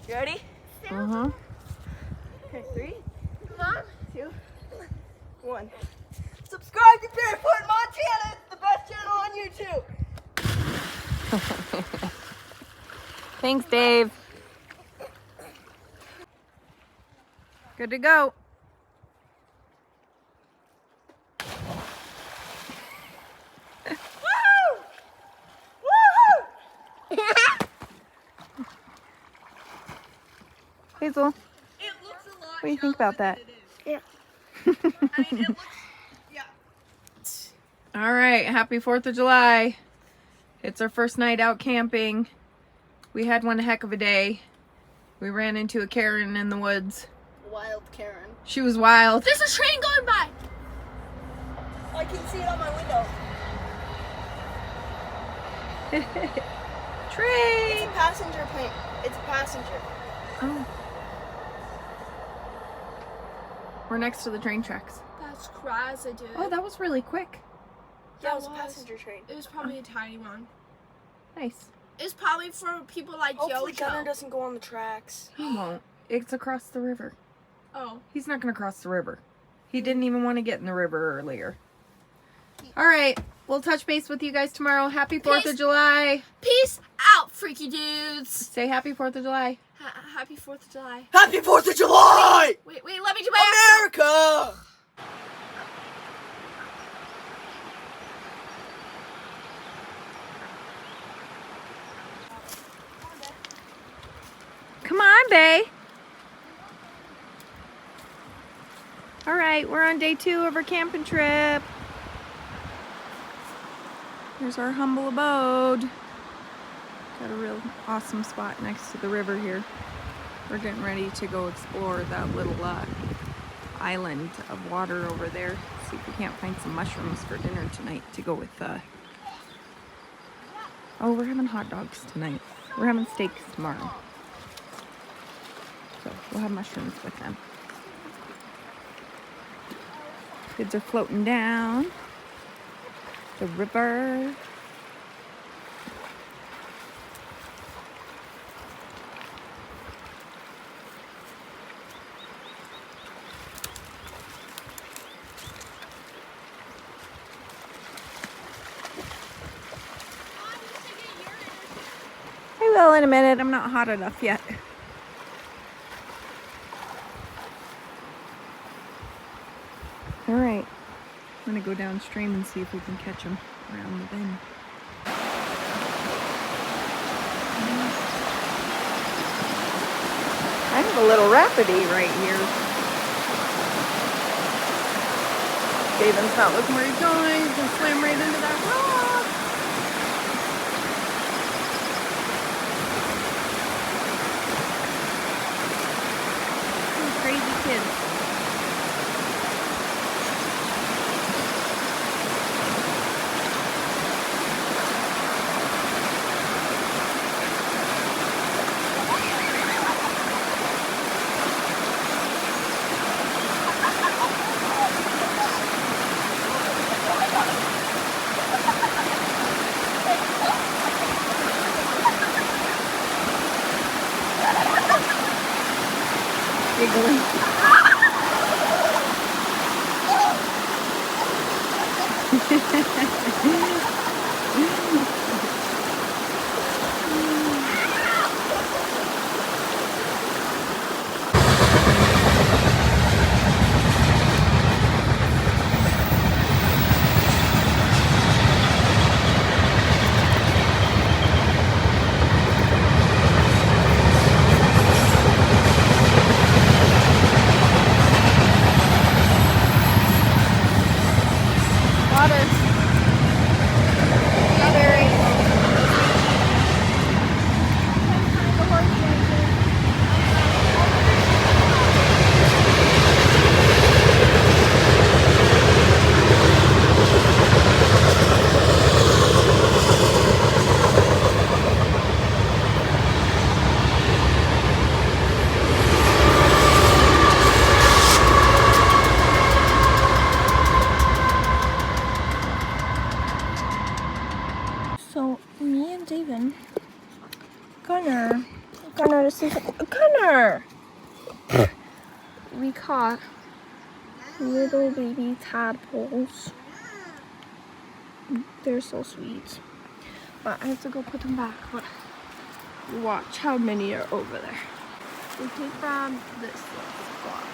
You ready? Uh-huh. Okay, 3, 2, 1. Subscribe to Barefoot Montana. It's the best channel on YouTube. Thanks, Dave. Good to go. Hazel, It looks a lot. what do you think about that? Yeah. I mean, it looks. Yeah. All right, happy 4th of July. It's our first night out camping. We had one heck of a day. We ran into a Karen in the woods. Wild Karen. She was wild. There's a train going by. I can see it on my window. It's Train! a passenger plane. It's a passenger. Oh. We're next to the train tracks. That's crazy, dude. Oh, that was really quick. Yeah, it was a passenger train. It was probably a tiny one. Nice. It's probably for people like Hopefully Gunner Yojo. doesn't go on the tracks. He won't. It's across the river. Oh. He's not going to cross the river. He didn't even want to get in the river earlier. All right. We'll touch base with you guys tomorrow. Happy 4th of Peace. July. Peace out, freaky dudes. Say happy 4th of July. Happy 4th of July. Happy 4th of July! Wait, let me do my America! Come on, Bae. All right, we're on day 2 of our camping trip. Here's our humble abode. Got a real awesome spot next to the river here. We're getting ready to go explore that little island of water over there. See if we can't find some mushrooms for dinner tonight to go with oh, we're having hot dogs tonight. We're having steaks tomorrow. So we'll have mushrooms with them. Kids are floating down the river. I will in a minute. I'm not hot enough yet. All right, I'm gonna go downstream and see if we can catch them around the bend. I have a little rapidy right here. David's not looking where he's going. He's gonna swim right into that rock. Some crazy kids. Giggling. Gunnar, this is Gunnar. We caught little baby tadpoles. They're so sweet. But I have to go put them back. But watch how many are over there. We came from this little spot.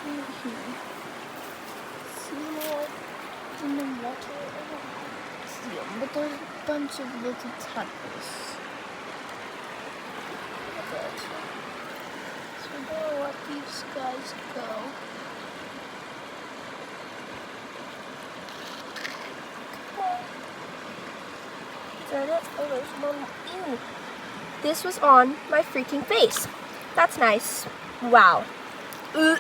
Right here. See them all in the water? See them, but there's a bunch of little tadpoles. Look at that. So we're gonna let these guys go. Darn it. Oh, there's one. Ew. This was on my freaking face. That's nice. Wow. Ugh.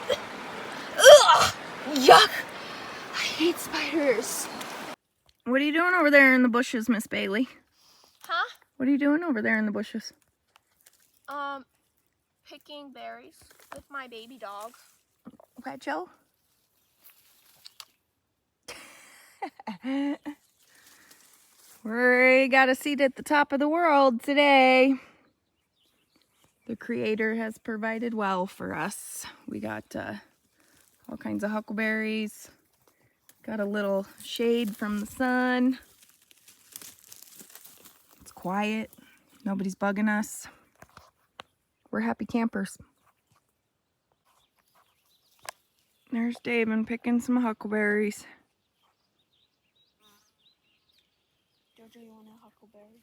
Ugh. Yuck. I hate spiders. What are you doing over there in the bushes, Miss Bailey? Huh? What are you doing over there in the bushes? Picking berries with my baby dog. What, Joe? We got a seat at the top of the world today. The Creator has provided well for us. We got all kinds of huckleberries. Got a little shade from the sun. It's quiet. Nobody's bugging us. We're happy campers. There's David picking some huckleberries. Jojo, you want a huckleberry?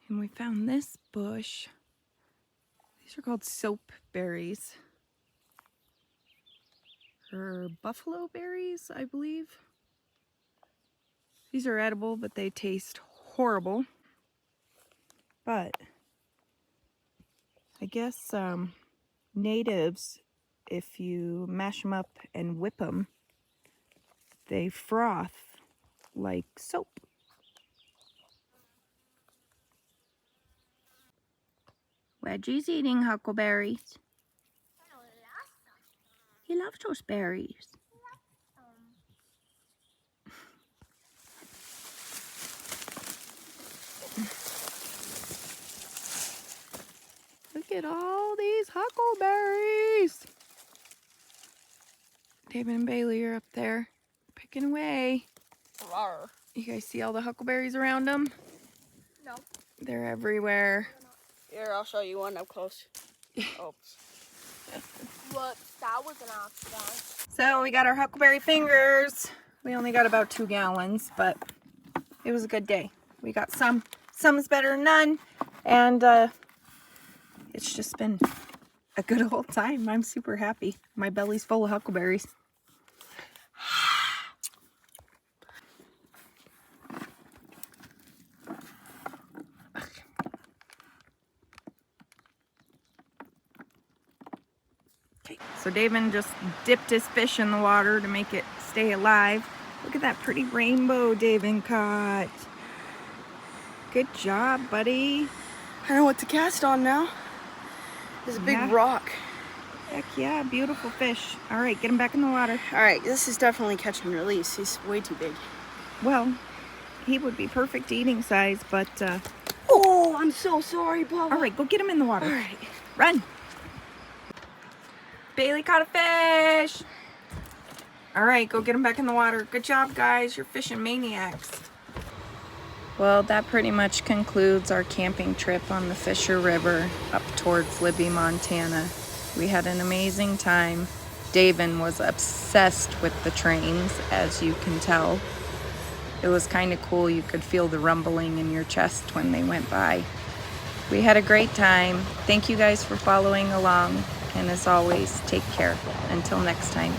And we found this bush. These are called soap berries. Or buffalo berries, I believe. These are edible, but they taste horrible. But I guess natives, if you mash them up and whip them, they froth like soap. Wedgie's eating huckleberries. He loves those berries. Look at all these huckleberries. David and Bailey are up there picking away. Rawr. You guys see all the huckleberries around them? No. They're everywhere. Here, I'll show you one up close. Oops. Whoops, that was an accident. So we got our huckleberry fingers. We only got about 2 gallons, but it was a good day. We got some. Some's better than none. And it's just been a good old time. I'm super happy. My belly's full of huckleberries. Okay, so David just dipped his fish in the water to make it stay alive. Look at that pretty rainbow David caught. Good job, buddy. I know what to cast on now. There's a big rock. Heck yeah, beautiful fish. All right, get him back in the water. All right, this is definitely catch and release. He's way too big. Well, he would be perfect eating size, but Oh, I'm so sorry, Bubba. all right, go get him in the water. All right. Run. Bailey caught a fish. All right, go get him back in the water. Good job, guys. You're fishing maniacs. Well, that pretty much concludes our camping trip on the Fisher River up towards Libby, Montana. We had an amazing time. David was obsessed with the trains, as you can tell. It was kind of cool. You could feel the rumbling in your chest when they went by. We had a great time. Thank you guys for following along. And as always, take care. Until next time.